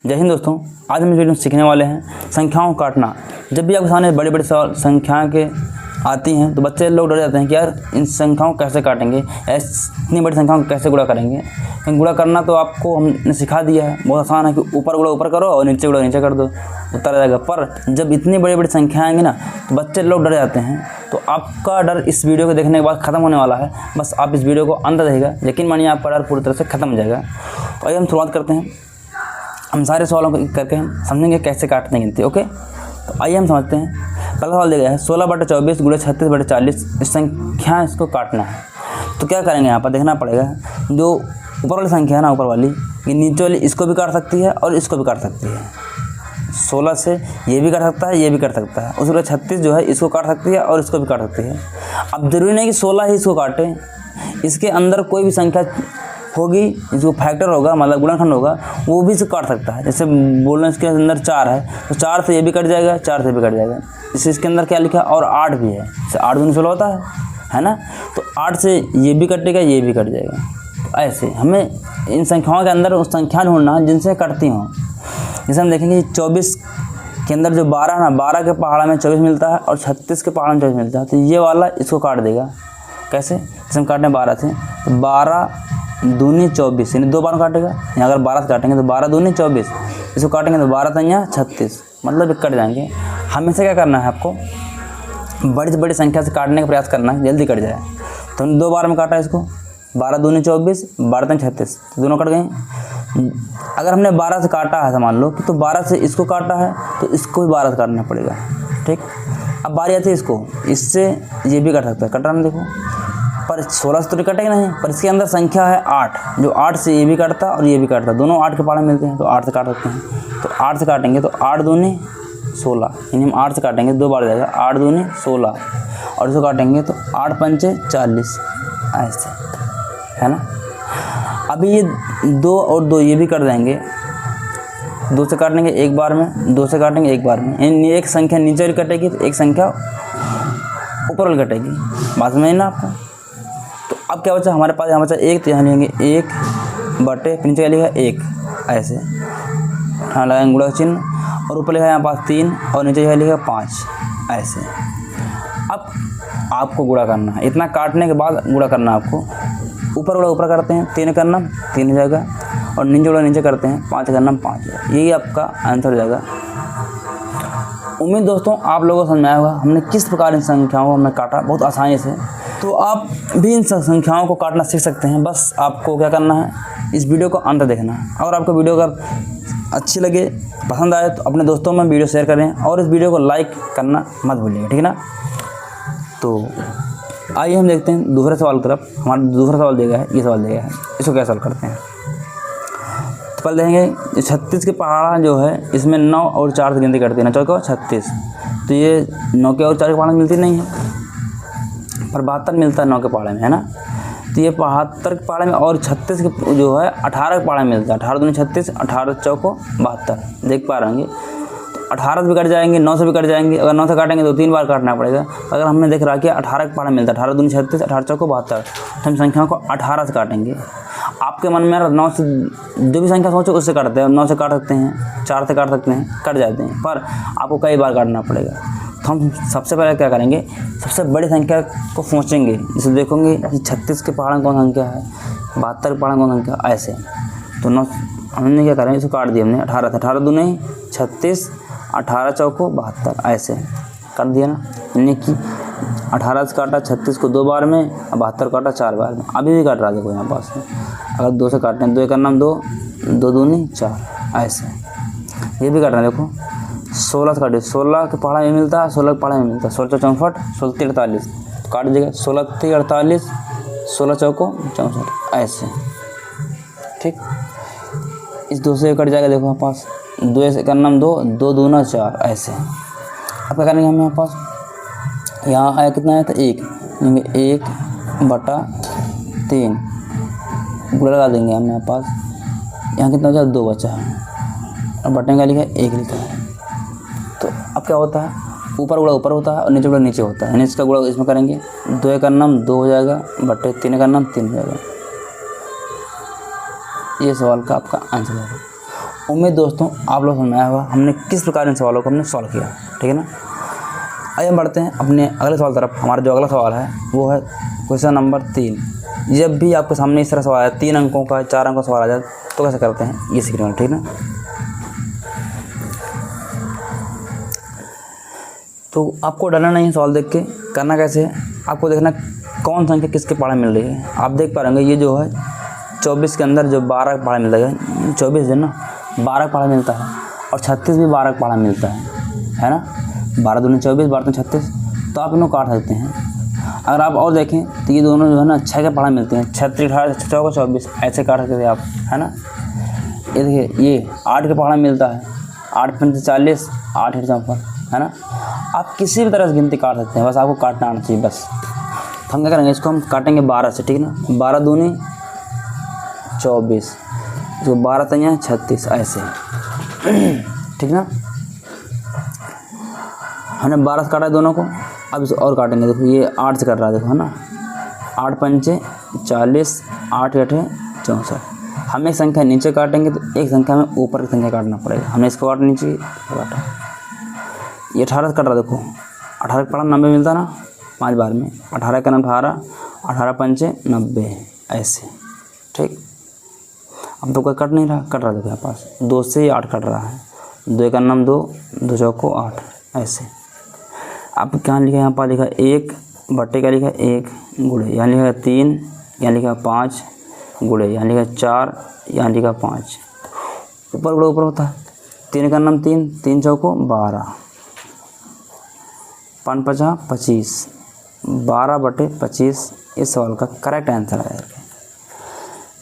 जय हिंद दोस्तों, आज हम इस वीडियो में सीखने वाले हैं संख्याओं को काटना। जब भी आपके सामने बड़े बड़े सवाल संख्याएं के आती हैं तो बच्चे लोग डर जाते हैं कि यार इन संख्याओं को कैसे काटेंगे, इतनी बड़ी संख्याओं को कैसे गुणा करेंगे। गुणा करना तो आपको हमने सिखा दिया है, बहुत आसान है कि ऊपर गुणा ऊपर करो और नीचे गुणा नीचे कर दो, उत्तर आ जाएगा। पर जब इतनी बड़ी बड़ी संख्याएं आएंगी ना तो बच्चे लोग डर जाते हैं। तो आपका डर इस वीडियो को देखने के बाद ख़त्म होने वाला है। बस आप इस वीडियो को अंत देखेगा, यकीन मानिए आपका डर पूरी तरह से ख़त्म हो जाएगा। तो आइए हम शुरुआत करते हैं। हम सारे सवालों को करके हम समझेंगे कैसे काटते हैं गिनती। ओके, तो आइए हम समझते हैं। पहला सवाल दिया गया है 16/24 × 36/40। इस संख्या इसको काटना है। तो क्या करेंगे, यहाँ पर देखना पड़ेगा। जो ऊपर वाली संख्या है ना, ऊपर वाली, ये नीचे वाली इसको भी काट सकती है और इसको भी काट सकती है। 16 से ये भी काट सकता है, ये भी काट सकता है। उसके बाद 36 जो है इसको काट सकती है और इसको भी काट सकती है। अब जरूरी नहीं कि 16 ही इसको काटे, इसके अंदर कोई भी संख्या होगी जो फैक्टर होगा, मतलब गुणनखंड होगा, वो भी इसे काट सकता है। जैसे बोलना इसके अंदर 4 है तो 4 से ये भी कट जाएगा, 4 से भी कट जाएगा। जैसे इसके अंदर क्या लिखा और 8 भी है, जैसे 8 दूनी 16 होता है ना। तो 8 से ये भी कटेगा, ये भी कट जाएगा। तो ऐसे हमें इन संख्याओं के अंदर उस संख्या ढूंढना जिनसे कटती हों। जैसे हम देखेंगे 24 के अंदर जो 12 है ना, 12 के पहाड़ा में 24 मिलता है और 36 के पहाड़ा में 24 मिलता है। तो ये वाला इसको काट देगा। कैसे? जैसे हम काटने 12 से, तो 12 दूनी 24, यानी 2 बार काटेगा। यहाँ अगर 12 से काटेंगे तो 12 दूनी 24, इसको काटेंगे तो 12 तंया 36, मतलब कट जाएंगे। हमेशा क्या करना है आपको, बड़ी से बड़ी संख्या से काटने का प्रयास करना है, जल्दी कट जाए। तो हमने 2 बार में काटा इसको, 12 दूनी 24, 12 तंया 36, तो दोनों कट गए। अगर हमने 12 से काटा है, मान लो कि तो 12 से इसको काटा है तो इसको भी 12 से काटना पड़ेगा। ठीक, अब बारी आती है इसको, इससे ये भी कट सकता है, कट रहा है देखो। पर 16 से तो कटेगा नहीं, पर इसके अंदर संख्या है 8, जो 8 से ये भी काटता और ये भी काटता, दोनों 8 के पहाड़े मिलते हैं तो 8 से काट सकते हैं। तो 8 से काटेंगे तो 8 दूनी 16, यानी हम 8 से काटेंगे 2 बार जाएगा, 8 दूनी 16, और इसको काटेंगे तो 8 पंचे 40, ऐसे है ना। अभी ये 2 और 2 ये भी कर देंगे, 2 से काटेंगे एक बार में, 2 से काटेंगे एक बार में, यानी एक संख्या नीचे वाली कटेगी तो एक संख्या ऊपर वाली कटेगी। बात में ना आपको। तो अब क्या बचा हमारे पास, यहाँ बचा 1, तो यहाँ लेंगे 1 बटे, फिर नीचे लिखा 1, ऐसे हाँ लगाएंगे गुणा चिन्ह, और ऊपर लिखा यहाँ पास 3 और नीचे लिखा 5, ऐसे। अब आपको गुणा करना है, इतना काटने के बाद गुणा करना है आपको। ऊपर गुणा ऊपर करते हैं, 3 करना 3 हो जाएगा, और नीचे गुणा नीचे करते हैं, 5 करना 5, यही आपका आंसर हो जाएगा। उम्मीद दोस्तों आप लोगों को समझ में आया होगा हमने किस प्रकार इन संख्याओं को हमने काटा, बहुत आसानी से। तो आप भी इन संख्याओं को काटना सीख सकते हैं। बस आपको क्या करना है, इस वीडियो को अंत देखना है। अगर आपको वीडियो अगर अच्छी लगे, पसंद आए, तो अपने दोस्तों में वीडियो शेयर करें और इस वीडियो को लाइक करना मत भूलिएगा, ठीक है ना। तो आइए हम देखते हैं दूसरे सवाल की तरफ। हमारा दूसरा सवाल दिया गया है, ये सवाल दिया गया है, इसको क्या सॉल्व करते हैं। तो पहले देखेंगे 36 के पहाड़ा जो है, इसमें 9 और 4 से गिनती करती है ना, 4 36, तो ये 9 के और 4 के पहाड़े में मिलती नहीं है, पर 72 मिलता है 9 के पहाड़े में, है ना। तो ये 72 के पहाड़े में और 36 के जो है 18 के पहाड़े में मिलता है। 18 दूनी 36, 18 चौको 72, देख पा रहे होंगे। तो 18 से भी कट जाएंगे, 9 से भी कट जाएंगे। अगर 9 से काटेंगे तो 3 बार काटना पड़ेगा। अगर हमने देख रहा कि 18 के पहाड़े में मिलता है, 18 दूनी 36, 18 चौको 72, तो हम संख्या को 18 से काटेंगे। आपके मन में 9 से जो भी संख्या सोचो उससे काटते हैं, 9 से काट सकते हैं, 4 से काट सकते हैं, कट जाते हैं, पर आपको कई बार काटना पड़ेगा। तो हम सबसे पहले क्या करेंगे, सबसे बड़ी संख्या को सोचेंगे। जैसे देखोगे कि 36 के पहाड़ में कौन संख्या है, 72 के पहाड़ में कौन संख्या, ऐसे। तो 9 हमने क्या करेंगे, इसको काट दिया हमने 18 से, 18 दूनी 36, 18 चौको 72, ऐसे कर दिया ना। यानी कि 18 से काटा 36 को 2 बार में, 72 काटा 4 बार में। अभी भी काट रहा देखो यहाँ पास में। अगर 2 से काटते हैं, 2 का नाम 2, 2 दूनी 4, ऐसे। ये भी काट रहे हैं देखो, 16 से काटे, 16 के पहाड़ा में मिलता है, 16 के पहाड़ा में मिलता है, 16 64, 16 48, काट दीजिएगा, 16 48, 16 चौको 64, ऐसे। ठीक, इस 2 से कट जाएगा देखो यहाँ पास, 2 का नाम 2, 2 दूना 4, ऐसे। अब क्या करेंगे हम यहाँ पास, यहाँ आया कितना आया था 1, 1/3 गुणा लगा देंगे हम यहाँ पास। यहाँ कितना बचा, 2 बचा है, और बटन का लिखा है 1 लिखा है। तो अब क्या होता है, ऊपर गुणा ऊपर होता है और नीचे गुणा नीचे होता है, यानी इसका गुणा इसमें करेंगे, 2 का नाम 2 हो जाएगा, बटे 3 का नाम 3 हो जाएगा। ये सवाल का आपका आंसर होगा। उम्मीद दोस्तों आप लोग समझ आया होगा हमने किस प्रकार इन सवालों को हमने सॉल्व किया, ठीक है ना। आइए हम बढ़ते हैं अपने अगले सवाल तरफ। हमारा जो अगला सवाल है वो है क्वेश्चन नंबर 3। जब भी आपके सामने इस तरह सवाल है 3 अंकों का 4 अंकों का सवाल आ जाए तो कैसे करते हैं ये सीखना, ठीक ना। तो आपको डरना नहीं है सवाल देख के। करना कैसे है, आपको देखना कौन संख्या किसके पहाड़ा मिल रही है। आप देख पा रहे ये जो है 24 के अंदर जो 12 का पहाड़ा मिलता है, 24 है ना 12 का पहाड़ा मिलता है, और 36 भी 12 का पहाड़ा मिलता है ना। 12 दूनी 24, 12 दूनी 36, तो आप इन्हों काट सकते हैं। अगर आप और देखें तो ये दोनों जो है ना 6 के पहाड़ा मिलते हैं, 36, 18, 14, 24 ऐसे काट सकते थे आप, है ना। ये देखिए ये 8 के पहाड़ा मिलता है, 8 पंच 40, 8 8 54, है ना। आप किसी भी तरह से गिनती काट सकते हैं, बस आपको काटना आना चाहिए बस। हम क्या करेंगे, इसको हम काटेंगे 12 से, ठीक है ना। 12 दूनी 24, जो 12 तैयार 36 ऐसे, ठीक ना। हमने 12 से काटा है दोनों को, अब इसे और काटेंगे। देखो ये 8 से कट रहा है, देखो है ना। 8 पंचे 40, 8 8 64। हम एक संख्या नीचे काटेंगे तो एक संख्या में ऊपर की संख्या काटना पड़ेगा। हमने इसको काटा नीचे काटा। ये 18 से कट रहा है, देखो 18 का पड़ा 90 मिलता है ना 5 बार में। 18 का नाम 18, 18 पंचे 90 ऐसे, ठीक। अब तो कोई कट नहीं रहा, कट रहा देखो यहाँ पास 2 से 8 कट रहा है। 2 का नाम 2, 2 चौको 8 ऐसे। अब क्या लिखा यहाँ पर, लिखा 1 बट्टे का लिखा 1 गुड़े, यहाँ लिखा 3, यहाँ लिखा 5 गुड़े, यहाँ लिखा 4, यहाँ लिखा 5। ऊपर गुड़े ऊपर होता है। 3 का नाम 3, 3 चौको 12, 5 पचा 25, 12 बटे 25 इस सवाल का करेक्ट आंसर है।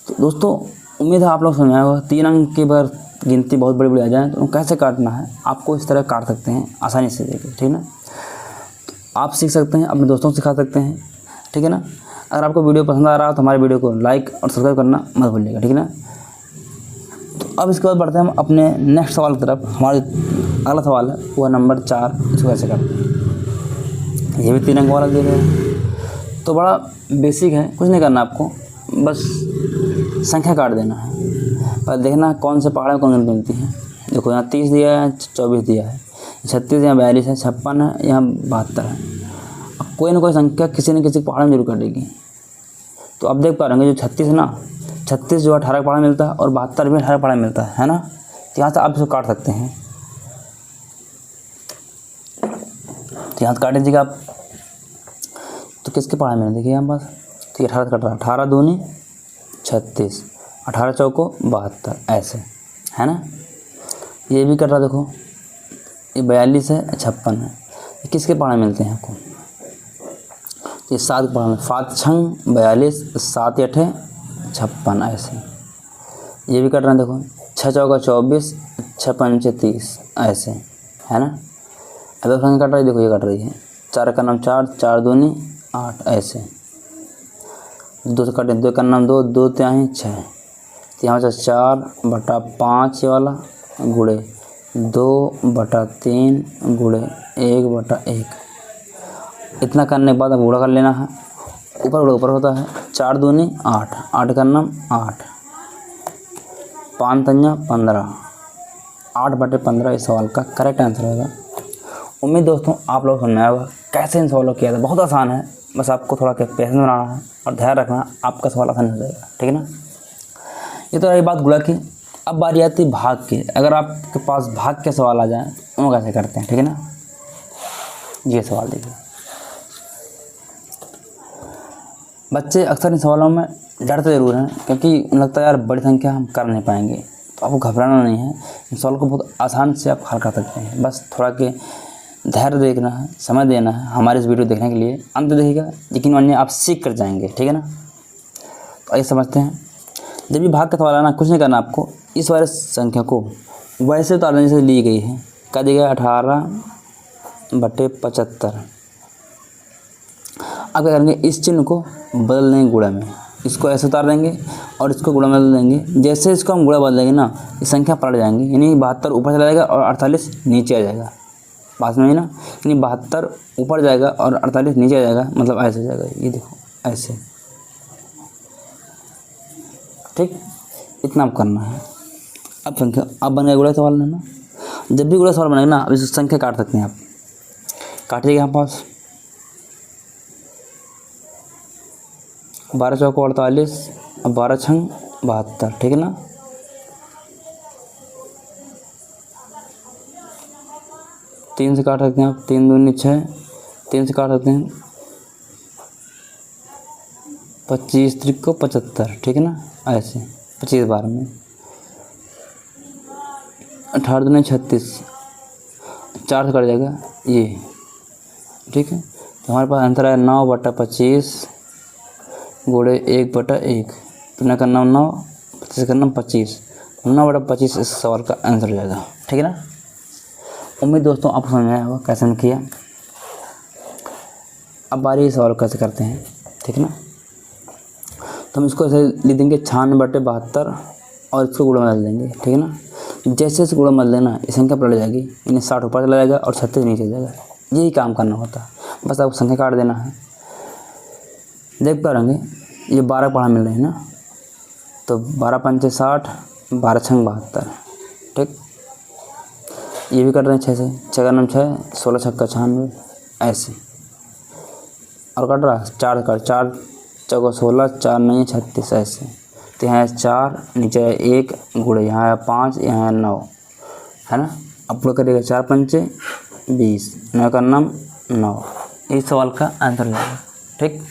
तो दोस्तों उम्मीद है आप लोग समझ आए होगा। 3 अंक की बार गिनती बहुत बड़ी बड़ी आ जाए तो कैसे काटना है आपको इस तरह काट सकते हैं आसानी से देखिए, ठीक ना। तो आप सीख सकते हैं, अपने दोस्तों को सिखा सकते हैं, ठीक है ना। अगर आपको वीडियो पसंद आ रहा हो तो हमारे वीडियो को लाइक और सब्सक्राइब करना मत भूलिएगा, ठीक है ना। तो अब इसके बाद बढ़ते हैं हम अपने नेक्स्ट सवाल की तरफ। हमारा अगला सवाल है वो है नंबर 4। इसको कैसे करते हैं, ये भी 3 अंक वाला दे रहे हैं। तो बड़ा बेसिक है, कुछ नहीं करना आपको, बस संख्या काट देना है। पर देखना कौन से पहाड़ में कौन सी मिलती है। देखो यहाँ 30 दिया है, 24 दिया है, 36, यहाँ 42 है, 56 है, यहाँ 72 है। अब कोई ना कोई संख्या किसी न किसी पहाड़ में जरूर कटेगी। तो अब देख पा रहे हैं जो 36 है ना, 36 जो 18 पहाड़ मिलता है और 72 भी 18 पहाड़ मिलता है ना। तो यहाँ से आप इसको काट सकते हैं। तो यहाँ से काट दीजिएगा आप। तो किसके पहाड़ में देखिए यहाँ पास, तो 18 से कट रहा है। 18 दूनी 36, 18 चौको 72 ऐसे, है ना। ये भी कट रहा देखो, ये 42 है, 56 है। ये किसके पहाड़ में मिलते हैं आपको, ये 7 के पहाड़ में। 7 छंग 42, 7 8 56 ऐसे। ये भी कट रहा है देखो, 6 चौका 24, 6 पंचे 30 ऐसे, है ना। अब संख्या कट रही है, देखो ये कट रही है। 4 का नाम 4, 4 दूनी 8 ऐसे। 2 से कटे, 2 का नाम 2, 2 त्याही 6। तो यहाँ से 4 बटा 5 वाला गुड़े 2 बटा 3 गुड़े 1 बटा 1। इतना करने के बाद अब गुड़ा कर लेना है। ऊपर गुड़ा ऊपर होता है। 4 दूनी 8, 8 का नाम 8, 5 तंजा 15, 8 बटे 15 इस सवाल का करेक्ट आंसर होगा। उम्मीद दोस्तों आप लोग समझ आया होगा कैसे इन सवालों किया था। बहुत आसान है, बस आपको थोड़ा पेशेंस बनाना है और ध्यान रखना, आपका सवाल आसान हो जाएगा, ठीक है ना। ये तो रही बात गुणा की। अब बारी आती है भाग की। अगर आपके पास भाग के सवाल आ जाए तो वो कैसे करते हैं, ठीक है ना। ये सवाल देखिए, बच्चे अक्सर इन सवालों में डरते ज़रूर हैं क्योंकि उन्हें लगता है यार बड़ी संख्या हम कर नहीं पाएंगे। तो आपको घबराना नहीं है, इन सवाल को बहुत आसान से आप हल कर सकते हैं। बस थोड़ा के धैर्य देखना है, समय देना है। हमारे इस वीडियो देखने के लिए अंत देखिएगा, यकीन मानिए आप सीख कर जाएंगे, ठीक है ना। तो आइए समझते हैं। जब भी भाग का सवाल आना, कुछ नहीं करना आपको, इस वाले संख्या को वैसे उतार देने से ली गई है। क्या दी गया 18 बटे 75। अब क्या करेंगे, इस चिन्ह को बदल देंगे गुणा में। इसको ऐसे उतार देंगे और इसको गुणा में बदल देंगे। जैसे इसको हम गुणा बदलेंगे ना, ये संख्या पलट जाएंगी, यानी 72 ऊपर चला जाएगा और 48 नीचे आ जाएगा। बात में ना, यानी 72 ऊपर जाएगा और 48 नीचे आ जाएगा, मतलब ऐसे जाएगा। ये देखो ऐसे, ठीक। इतना आप करना है। अब संख्या अब बन गया गुणा सवाल है ना। जब भी गुणा सवाल बनेगा ना, अब इस संख्या काट सकते हैं आप। काटिएगा यहाँ पास 12 चौको 48, अब 12 छंग 72, ठीक है ना। तीन से काट सकते हैं आप, 3 दूनी 6, 3 से काट सकते हैं 25 त्रिको 75, ठीक है ना। ऐसे 25 बार में 18 दूनी 36, 4 से कट जाएगा ये, ठीक है। तो हमारे पास आंसर है 9/25 गुणे 1/1। तो ना करना 9, 25 करना 25, 9/25 इस सवाल का आंसर हो जाएगा, ठीक है ना। उम्मीद दोस्तों आपको समझ में आया होगा कैसे हमने किया। अब बारी इस सवाल कैसे करते हैं, ठीक है ना। तो हम इसको ऐसे लिख देंगे 96/72 और इसको गुणा बदल देंगे, ठीक है ना। जैसे इस गुणा बदल देना ये संख्या पलट जाएगी, इन्हें 60 ऊपर चला जाएगा और 36 नीचे जाएगा। यही काम करना होता है, बस आपको संख्या काट देना है। देख पा रहेंगे ये 12 पढ़ा मिल रहे हैं ना, तो 12 पंचे 60, 12 छंग 72, ठीक। ये भी कर रहे हैं 6 से, 6 का नाम 6, 16 छक्का 96, ऐसे। और कट रहा 4 कर 4 चौको 16, 4 नहीं 36, ऐसे। तो यहाँ 4 नीचे 1 गुणे यहाँ 5, यहाँ 9, है ना। अब पूरा करिएगा 4 पंचे 20, 9 का नाम 9। इस सवाल का आंसर हो जाएगा, ठीक।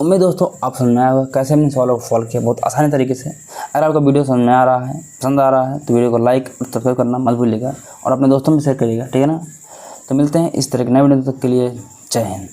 उम्मीद दोस्तों आप समझ में आया होगा कैसे हमने सवालों को सॉल्व किया बहुत आसानी तरीके से। अगर आपका वीडियो समझ में आ रहा है, पसंद आ रहा है, तो वीडियो को लाइक और सब्सक्राइब करना मत भूलिएगा और अपने दोस्तों में शेयर करिएगा, ठीक है ना। तो मिलते हैं इस तरह के नए वीडियो तक के लिए। जय हिंद।